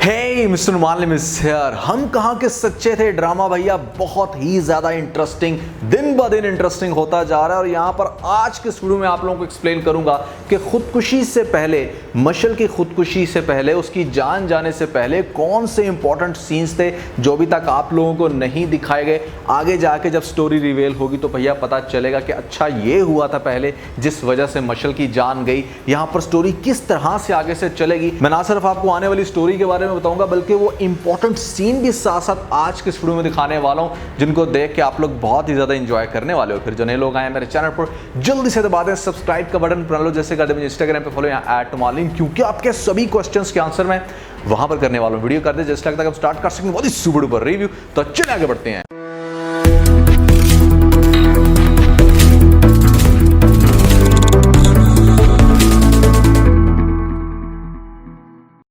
Hey mister मालिम here. हम कहाँ के सच्चे थे ड्रामा भैया, बहुत ही ज्यादा इंटरेस्टिंग, दिन ब दिन इंटरेस्टिंग होता जा रहा है। और यहाँ पर आज के वीडियो में आप लोगों को एक्सप्लेन करूंगा कि खुदकुशी से पहले, मशल की खुदकुशी से पहले, उसकी जान जाने से पहले कौन से इंपॉर्टेंट सीन्स थे जो अभी तक आप लोगों को नहीं दिखाए गए। आगे जाके जब स्टोरी रिवील होगी तो भैया पता चलेगा कि अच्छा ये हुआ था पहले जिस वजह से मशल की जान गई। यहाँ पर स्टोरी किस तरह से आगे से चलेगी, मैं ना सिर्फ आपको आने वाली स्टोरी के बारे में बताऊंगा बल्कि वो इंपॉर्टेंट सीन भी साथ साथ आज के वीडियो में दिखाने वाला हूं जिनको देख के आप लोग बहुत ही ज्यादा एंजॉय करने वाले हो। फिर जो नए लोग आए मेरे चैनल पर जल्दी से दबा दें सब्सक्राइब का बटन, बना लो जैसे कर दे मुझे इंस्टाग्राम पे फॉलो यहाँ @मालिम, क्योंकि आपके सभी क्वेश्चंस के आंसर मैं वहां पर करने वाला हूं। वीडियो कर दे जैसे लगता है हम स्टार्ट कर सकेंगे बहुत ही सुपर डुपर रिव्यू। तो चलिए आगे बढ़ते हैं।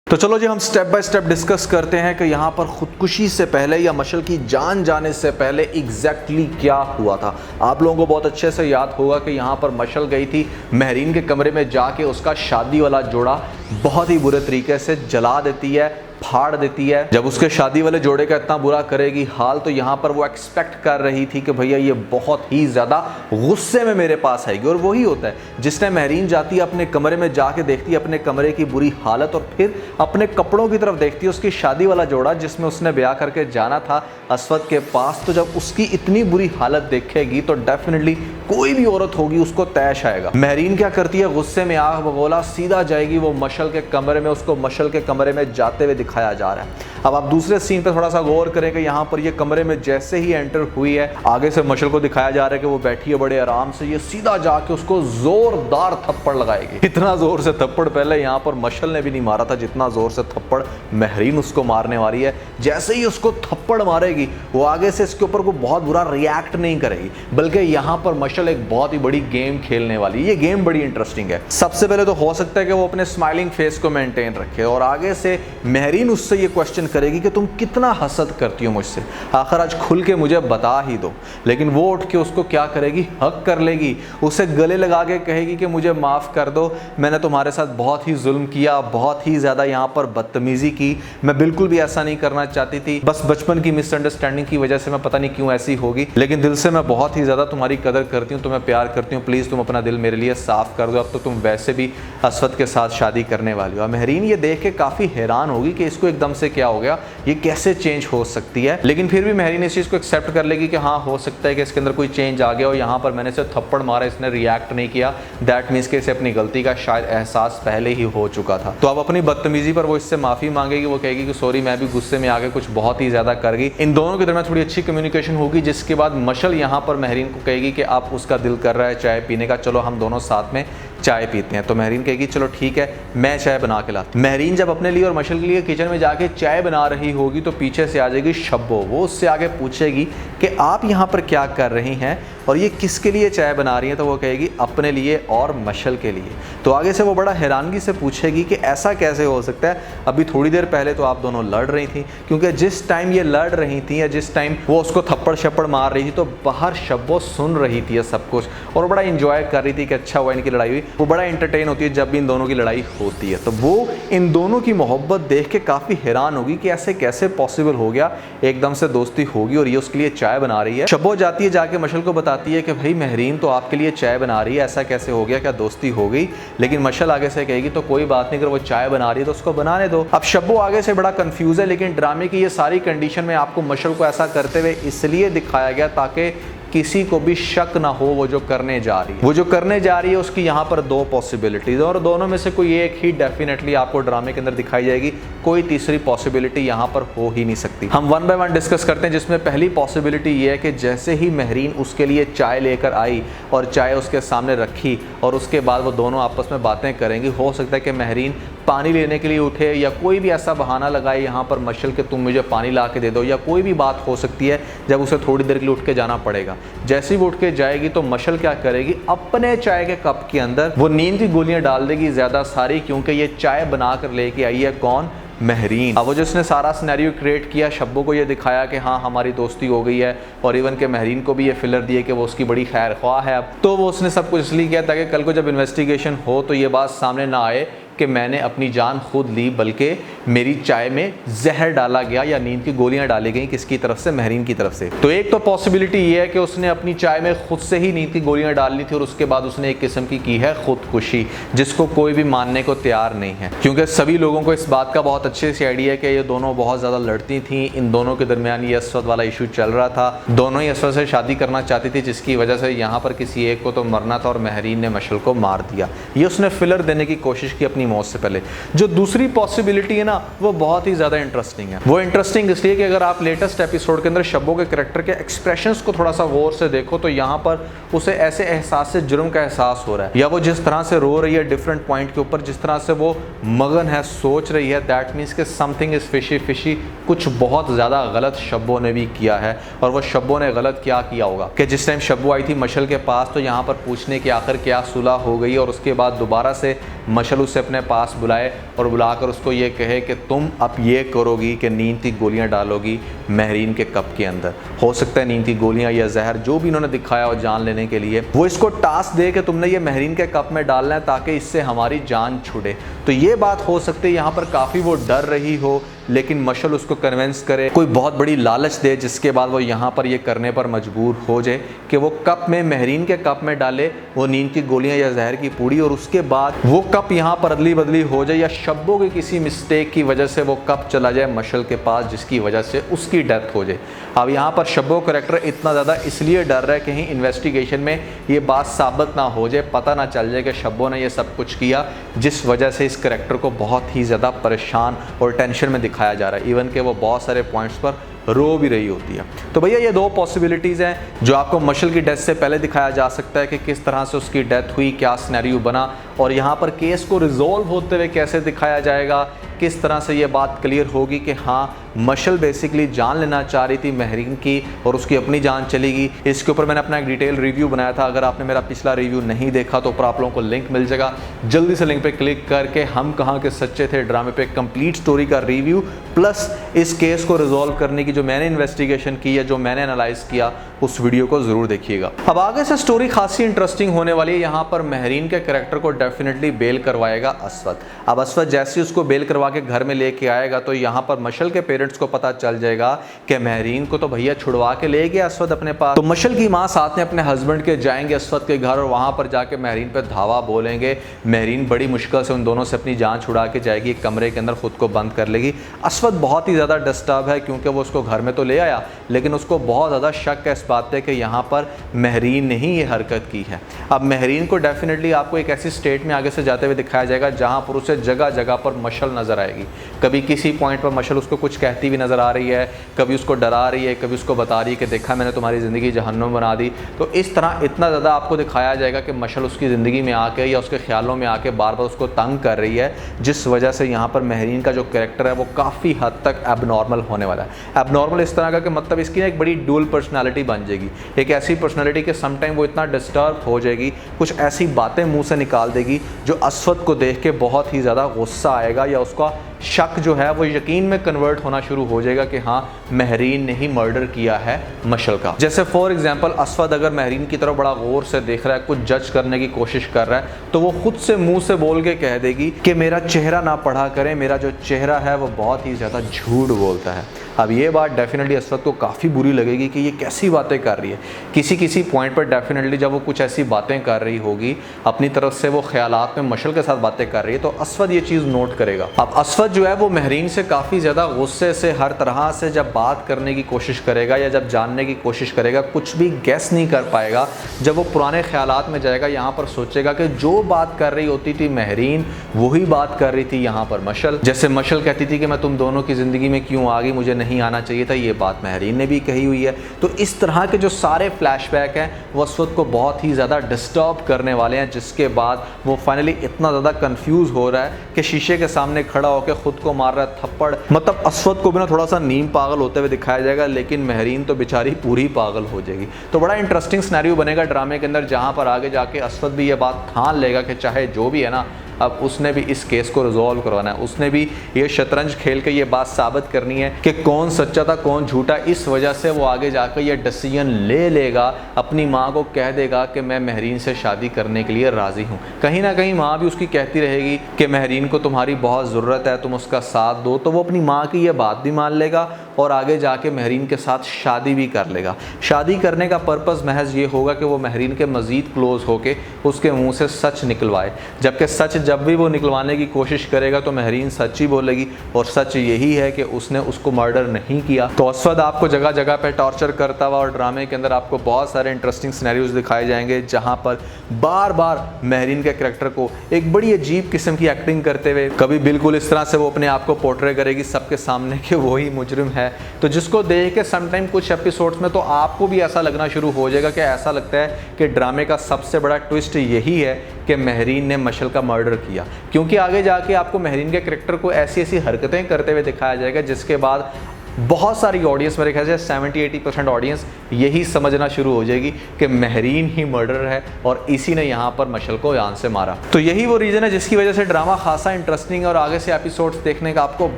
तो चलो जी हम स्टेप बाय स्टेप डिस्कस करते हैं कि यहाँ पर खुदकुशी से पहले या मशल की जान जाने से पहले एग्जैक्टली क्या हुआ था। आप लोगों को बहुत अच्छे से याद होगा कि यहाँ पर मशल गई थी महरीन के कमरे में जाके उसका शादी वाला जोड़ा बहुत ही बुरे तरीके से जला देती है, फाड़ देती है। जब उसके शादी वाले जोड़े का इतना बुरा करेगी हाल तो यहाँ पर वो एक्सपेक्ट कर रही थी कि भैया ये बहुत ही ज्यादा गुस्से में मेरे पास आएगी। और वही होता है जिसने महरीन जाती है अपने कमरे में जाके देखती है अपने कमरे की बुरी हालत और फिर अपने कपड़ों की तरफ देखती है उसकी शादी वाला जोड़ा जिसमें उसने ब्याह करके जाना था असवद के पास। तो जब उसकी इतनी बुरी हालत देखेगी तो डेफिनेटली कोई भी औरत होगी उसको तैश आएगा। महरीन क्या करती है, गुस्से में आग बगोला सीधा जाएगी वो मशल के कमरे में, उसको मशल के कमरे में जाते हुए दिखाया जा रहा है। अब आप दूसरे सीन पे थोड़ा सा गौर करें कि यहाँ पर ये कमरे में जैसे ही एंटर हुई है आगे से मशल को दिखाया जा रहा है कि वो बैठी है बड़े आराम से, ये सीधा जाके उसको जोरदार थप्पड़ लगाएगी। इतना जोर से थप्पड़ पहले यहाँ पर मशल ने भी नहीं मारा था जितना जोर से थप्पड़ महरीन उसको मारने वाली है। जैसे ही उसको थप्पड़ मारेगी वो आगे से इसके ऊपर को बहुत बुरा रिएक्ट नहीं करेगी बल्कि यहाँ पर मशल एक बहुत ही बड़ी गेम खेलने वाली है। ये गेम बड़ी इंटरेस्टिंग है। सबसे पहले तो हो सकता है कि वो अपने स्माइलिंग फेस को मेंटेन रखे और आगे से महरीन उससे ये क्वेश्चन करेगी कि तुम कितना हसद करती हो मुझसे, आखिर आज खुल के मुझे बता ही दो। लेकिन वो उठ के उसको क्या करेगी, हक कर लेगी, उसे गले लगा के कहेगी कि मुझे माफ़ कर दो, मैंने तुम्हारे साथ बहुत ही जुल्म किया, बहुत ही ज़्यादा यहाँ पर बदतमीज़ी की, मैं बिल्कुल भी ऐसा नहीं करना चाहती थी, बस बचपन की मिसअंडरस्टैंडिंग की वजह से मैं पता नहीं क्यों ऐसी होगी, लेकिन दिल से मैं बहुत ही ज़्यादा तुम्हारी कदर करती हूँ, तुम्हें प्यार करती हूँ, प्लीज़ तुम अपना दिल मेरे लिए साफ़ कर दो, अब तो तुम वैसे भी असवद के साथ शादी करने वाली हो। महरीन ये देख के काफ़ी हैरान होगी कि इसको एकदम से क्या हो गया, ये कैसे चेंज हो सकती है। लेकिन फिर भी महरीन इस चीज़ को एक्सेप्ट कर लेगी कि हाँ हो सकता है कि इसके अंदर कोई चेंज आ गया हो, यहाँ पर मैंने इसे थप्पड़ मारा इसने रिएक्ट नहीं किया, दैट मीन्स कि इसे अपनी गलती का शायद एहसास पहले ही हो चुका था। तो अब अपनी बदतमीजी पर वो इससे माफ़ी मांगेगी, वो कहेगी कि सॉरी मैं भी गुस्से में आगे कुछ बहुत ही ज़्यादा कर गई। इन दोनों के दरमियान थोड़ी अच्छी कम्युनिकेशन होगी जिसके बाद मशल यहाँ पर महरीन को कहेगी कि आप उसका दिल कर रहा है चाय पीने का, चलो हम दोनों साथ में चाय पीते हैं। तो महरीन कहेगी चलो ठीक है मैं चाय बना के लाती। महरीन जब अपने लिए और मशल के लिए किचन में जाके चाय बना रही होगी तो पीछे से आ जाएगी शब्बो। वो उससे आगे पूछेगी कि आप यहाँ पर क्या कर रही हैं और ये किसके लिए चाय बना रही हैं। तो वो कहेगी अपने लिए और मशल के लिए। तो आगे से वो बड़ा हैरानगी से पूछेगी कि ऐसा कैसे हो सकता है, अभी थोड़ी देर पहले तो आप दोनों लड़ रही थी, क्योंकि जिस टाइम ये लड़ रही थी या जिस टाइम वो उसको थप्पड़ शप्पड़ मार रही थी तो बाहर शब्बो सुन रही थी सब कुछ और बड़ा इंजॉय कर रही थी कि अच्छा हुआ इनकी लड़ाई हुई। वो बड़ा एंटरटेन होती है जब भी इन दोनों की लड़ाई होती है। तो वो इन दोनों की मोहब्बत देख के काफ़ी हैरान होगी कि ऐसे कैसे पॉसिबल हो गया, एकदम से दोस्ती होगी और ये उसके लिए चाय बना रही है। शब्बो जाती है जाके मशल को बताती है कि भाई महरीन तो आपके लिए चाय बना रही है, ऐसा कैसे हो गया, क्या दोस्ती हो गई। लेकिन मशल आगे से कहेगी तो कोई बात नहीं, अगर वो चाय बना रही है तो उसको बनाने दो। अब शब्बो आगे से बड़ा कंफ्यूज है, लेकिन ड्रामे की ये सारी कंडीशन में आपको मशल को ऐसा करते हुए इसलिए दिखाया गया ताकि किसी को भी शक ना हो वो जो करने जा रही है। वो जो करने जा रही है उसकी यहाँ पर दो पॉसिबिलिटीज और दोनों में से कोई एक ही डेफिनेटली आपको ड्रामे के अंदर दिखाई जाएगी, कोई तीसरी पॉसिबिलिटी यहाँ पर हो ही नहीं सकती। हम वन बाय वन डिस्कस करते हैं जिसमें पहली पॉसिबिलिटी ये है कि जैसे ही महरीन उसके लिए चाय लेकर आई और चाय उसके सामने रखी और उसके बाद वो दोनों आपस में बातें करेंगी, हो सकता है कि महरीन पानी लेने के लिए उठे या कोई भी ऐसा बहाना लगाए यहाँ पर मशल के तुम मुझे पानी ला के दे दो, या कोई भी बात हो सकती है जब उसे थोड़ी देर के लिए उठ के जाना पड़ेगा। जैसे ही वो उठ के जाएगी तो मशल क्या करेगी, अपने चाय के कप के अंदर वो नींद की गोलियां डाल देगी ज़्यादा सारी, क्योंकि ये चाय बना कर लेके आई है कौन, महरीन। अब वो जिसने सारा सिनेरियो क्रिएट किया, शब्बो को ये दिखाया कि हाँ हमारी दोस्ती हो गई है और इवन के महरीन को भी ये फिलर दिए कि वो उसकी बड़ी खैर ख्वाह है। अब तो वो उसने सब कुछ इसलिए किया ताकि कल को जब इन्वेस्टिगेशन हो तो ये बात सामने ना आए कि मैंने अपनी जान खुद ली, बल्कि मेरी चाय में जहर डाला गया या नींद की गोलियां डाली गई। किसकी तरफ से? महरीन की तरफ से। तो एक तो पॉसिबिलिटी ये है कि उसने अपनी चाय में खुद से ही नींद की गोलियां डाल ली थी और उसके बाद उसने एक किस्म की है खुदकुशी, जिसको कोई भी मानने को तैयार नहीं है, क्योंकि सभी लोगों को इस बात का बहुत अच्छे से आइडिया है कि ये दोनों बहुत ज़्यादा लड़ती थी। इन दोनों के दरमियान ये असवद वाला इशू चल रहा था। दोनों ही असवद से शादी करना चाहती थी, जिसकी वजह से यहाँ पर किसी एक को तो मरना था और महरीन ने मशल को मार दिया। ये उसने फिलर देने की कोशिश की अपनी मौत से पहले। जो दूसरी पॉसिबिलिटी है ना, वो बहुत ही ज़्यादा इंटरेस्टिंग है। वो इंटरेस्टिंग इसलिए कि अगर आप लेटेस्ट एपिसोड के अंदर शब्बो के कैरेक्टर के एक्सप्रेशंस को थोड़ा सा गौर से देखो तो यहाँ पर उसे ऐसे एहसास से जुर्म का एहसास हो रहा है, या वो जिस तरह से रो रही है डिफरेंट पॉइंट के ऊपर, जिस तरह से वो मगन है, सोच रही है, दैट मीन्स कि समथिंग इज़ फिशी फिशी, कुछ बहुत ज़्यादा गलत शब्बो ने भी किया है। और वो शब्बो ने गलत क्या किया होगा कि जिस टाइम शब्बो आई थी मशल के पास तो यहाँ पर पूछने की आखिर क्या सुलह हो गई, और उसके बाद दोबारा से मशल उसे अपने पास बुलाए और बुलाकर उसको ये कहे कि तुम अब ये करोगी कि नींद की गोलियां डालोगी महरीन के कप के अंदर। हो सकता है नींद की गोलियां या जहर जो भी इन्होंने दिखाया हो जान लेने के लिए, वो इसको टास्क दे कि तुमने ये महरीन के कप में डालना है ताकि इससे हमारी जान छुड़े। तो ये बात हो सकती है यहाँ पर काफ़ी वो डर रही हो, लेकिन मशल उसको कन्विंस करे, कोई बहुत बड़ी लालच दे, जिसके बाद वो यहाँ पर ये करने पर मजबूर हो जाए कि वो कप में, महरीन के कप में डाले वो नींद की गोलियां या जहर की पूड़ी, और उसके बाद वो कप यहाँ पर अदली बदली हो जाए या शब्बों की किसी मिस्टेक की वजह से वो कप चला जाए मशल के पास, जिसकी वजह से उसकी डेथ हो जाए। अब यहाँ पर शब्बो कैरेक्टर इतना ज़्यादा इसलिए डर रहा है कहीं इन्वेस्टिगेशन में ये बात साबित ना हो जाए, पता ना चल जाए कि शब्बो ने ये सब कुछ किया, जिस वजह से इस कैरेक्टर को बहुत ही ज़्यादा परेशान और टेंशन में दिखाया जा रहा है। इवन के वो बहुत सारे पॉइंट्स पर रो भी रही होती है। तो भैया ये दो पॉसिबिलिटीज़ हैं जो आपको मशल की डेथ से पहले दिखाया जा सकता है कि किस तरह से उसकी डेथ हुई, क्या सिनेरियो बना, और यहाँ पर केस को रिजॉल्व होते हुए कैसे दिखाया जाएगा, किस तरह से ये बात क्लियर होगी कि हाँ मशल बेसिकली जान लेना चाह रही थी महरीन की और उसकी अपनी जान चलेगी। इसके ऊपर मैंने अपना एक डिटेल रिव्यू बनाया था, अगर आपने मेरा पिछला रिव्यू नहीं देखा तो ऊपर आप लोगों को लिंक मिल जाएगा, जल्दी से लिंक पे क्लिक करके हम कहाँ के सच्चे थे ड्रामे पे कंप्लीट स्टोरी का रिव्यू प्लस इस केस को रिजॉल्व करने की जो मैंने इन्वेस्टिगेशन की है, जो मैंने एनालाइज किया, उस वीडियो को ज़रूर देखिएगा। अब आगे से स्टोरी खासी इंटरेस्टिंग होने वाली है। यहाँ पर महरीन के कैरेक्टर को डेफिनेटली बेल करवाएगा असवद। अब असवद जैसे ही उसको बेल करवा के घर में लेके आएगा तो यहाँ पर मशल के पेरेंट्स को पता चल जाएगा कि महरीन को तो भैया छुड़वा के ले गया असवद अपने पास। तो मशल की माँ साथ में अपने हस्बैंड के जाएंगे असवद के घर और वहाँ पर जाके महरीन पे धावा बोलेंगे। महरीन बड़ी मुश्किल से उन दोनों से अपनी जान छुड़ा के जाएगी, एक कमरे के अंदर खुद को बंद कर लेगी। असवद बहुत ही ज़्यादा डिस्टर्ब है क्योंकि वो उसको घर में तो ले आया, लेकिन उसको बहुत ज़्यादा शक है इस बात पे कि यहाँ पर महरीन ने ही ये हरकत की है। अब महरीन को डेफिनेटली आपको एक ऐसी स्टेट में आगे से जाते हुए दिखाया जाएगा जहाँ पर उसे जगह जगह पर मशल नज़र आएगी। कभी किसी पॉइंट पर मशल उसको कुछ कहती हुई नज़र आ रही है, कभी उसको डरा रही है, कभी उसको बता रही है कि देखा मैंने तुम्हारी ज़िंदगी जहन्नुम बना दी। तो इस तरह इतना ज़्यादा आपको दिखाया जाएगा कि मशल उसकी ज़िंदगी में आके या उसके ख्यालों में आके बार बार उसको तंग कर रही है, जिस वजह से यहाँ पर महरीन का जो कैरेक्टर है वो काफ़ी हद तक एबनॉर्मल होने वाला है। एबनॉर्मल इस तरह का कि मतलब इसकी एक बड़ी डुअल पर्सनैलिटी बन जाएगी, एक ऐसी पर्सनैलिटी कि समटाइम वो इतना डिस्टर्ब हो जाएगी, कुछ ऐसी बातें मुंह से निकाल देगी जो असवद को देख के बहुत ही ज़्यादा गुस्सा आएगा या उसका शक जो है वो यकीन में कन्वर्ट होना शुरू हो जाएगा कि हाँ महरीन ने ही मर्डर किया है मशल का। जैसे फॉर एग्जांपल असवद अगर महरीन की तरफ बड़ा गौर से देख रहा है, कुछ जज करने की कोशिश कर रहा है, तो वो खुद से मुंह से बोल के कह देगी कि मेरा चेहरा ना पढ़ा करें, मेरा जो चेहरा है वो बहुत ही ज़्यादा झूठ बोलता है। अब ये बात डेफिनेटली असवद को काफ़ी बुरी लगेगी कि ये कैसी बातें कर रही है। किसी पॉइंट पर डेफिनेटली जब वो कुछ ऐसी बातें कर रही होगी, अपनी तरफ से वो ख्यालात में मशल के साथ बातें कर रही है, तो असवद ये चीज़ नोट करेगा। अब असवद जो है वो महरीन से काफ़ी ज़्यादा गुस्से से हर तरह से जब बात करने की कोशिश करेगा या जब जानने की कोशिश करेगा, कुछ भी गैस नहीं कर पाएगा। जब वो पुराने ख्यालात में जाएगा, यहाँ पर सोचेगा कि जो बात कर रही होती थी महरीन, वही बात कर रही थी यहाँ पर मशल। जैसे मशल कहती थी कि मैं तुम दोनों की ज़िंदगी में क्यों आ गई, मुझे नहीं आना चाहिए था, ये बात महरीन ने भी कही हुई है। तो इस तरह के जो सारे फ्लैशबैक हैं वो असवद को बहुत ही ज़्यादा डिस्टर्ब करने वाले हैं, जिसके बाद वो फाइनली इतना ज़्यादा कंफ्यूज हो रहा है कि शीशे के सामने खड़ा होकर खुद को मार रहा है थप्पड़। मतलब असवद को भी ना थोड़ा सा नीम पागल होते हुए दिखाया जाएगा, लेकिन महरीन तो बेचारी पूरी पागल हो जाएगी। तो बड़ा इंटरेस्टिंग सिनेरियो बनेगा ड्रामे के अंदर, जहाँ पर आगे जाके असवद भी ये बात ठान लेगा कि चाहे जो भी है ना, अब उसने भी इस केस को रिजॉल्व करवाना है, उसने भी ये शतरंज खेल के ये बात साबित करनी है कि कौन सच्चा था कौन झूठा। इस वजह से वो आगे जाकर ये डिसीजन ले लेगा, अपनी माँ को कह देगा कि मैं महरीन से शादी करने के लिए राज़ी हूँ। कहीं ना कहीं माँ भी उसकी कहती रहेगी कि महरीन को तुम्हारी बहुत ज़रूरत है, तुम उसका साथ दो, तो वो अपनी माँ की ये बात भी मान लेगा और आगे जाके महरीन के साथ शादी भी कर लेगा। शादी करने का पर्पज़ महज ये होगा कि वो महरीन के मज़ीद क्लोज़ होके उसके मुंह से सच निकलवाए, जबकि सच जब भी वो निकलवाने की कोशिश करेगा तो महरीन सच ही बोलेगी और सच यही है कि उसने उसको मर्डर नहीं किया। तो असवद आपको जगह जगह पे टॉर्चर करता हुआ और ड्रामे के अंदर आपको बहुत सारे इंटरेस्टिंग सिनेरियोज दिखाए जाएंगे जहाँ पर बार बार महरीन के कैरेक्टर को एक बड़ी अजीब किस्म की एक्टिंग करते हुए, कभी बिल्कुल इस तरह से वो अपने आप को पोर्ट्रे करेगी सबके सामने कि वही मुजरिम है, तो जिसको देख के समटाइम कुछ एपिसोड्स में तो आपको भी ऐसा लगना शुरू हो जाएगा कि ऐसा लगता है कि ड्रामे का सबसे बड़ा ट्विस्ट यही है कि महरीन ने मशल का मर्डर किया, क्योंकि आगे जाके आपको महरीन के कैरेक्टर को ऐसी ऐसी हरकतें करते हुए दिखाया जाएगा जिसके बाद बहुत सारी ऑडियंस, मेरे ख्याल से 70-80% ऑडियंस यही समझना शुरू हो जाएगी कि महरीन ही मर्डर है और इसी ने यहाँ पर मशल को जान से मारा। तो यही वो रीज़न है जिसकी वजह से ड्रामा खासा इंटरेस्टिंग है और आगे से एपिसोड्स देखने का आपको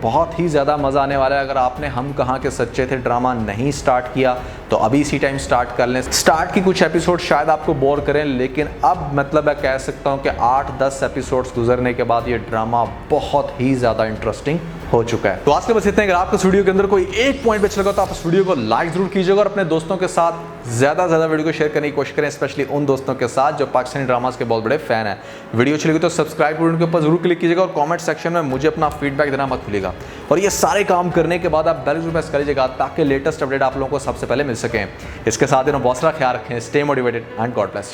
बहुत ही ज़्यादा मज़ा आने वाला है। अगर आपने हम कहाँ के सच्चे थे ड्रामा नहीं स्टार्ट किया तो अभी इसी टाइम स्टार्ट कर लें। स्टार्ट की कुछ एपिसोड शायद आपको बोर करें, लेकिन अब मतलब मैं कह सकता हूँ कि 8-10 एपिसोड्स गुजरने के बाद ये ड्रामा बहुत ही ज़्यादा इंटरेस्टिंग हो चुका है। तो आज के बस इतना ही। अगर आपको इस वीडियो के अंदर कोई एक पॉइंट अच्छा लगा तो आप इस वीडियो को लाइक जरूर कीजिएगा और अपने दोस्तों के साथ ज़्यादा से ज़्यादा वीडियो को शेयर करने की कोशिश करें, स्पेशली उन दोस्तों के साथ जो पाकिस्तानी ड्रामास के बहुत बड़े फैन हैं। वीडियो अच्छी लगी तो सब्सक्राइब बटन के ऊपर जरूर क्लिक कीजिएगा और कमेंट सेक्शन में मुझे अपना फीडबैक देना मत भूलिएगा। और ये सारे काम करने के बाद आप बेल जरूर प्रेस कर लीजिएगा ताकि लेटेस्ट अपडेट आप लोगों को सबसे पहले मिल सकें। इसके साथ ही बहुत सारा ख्याल रखें, stay motivated and God bless you.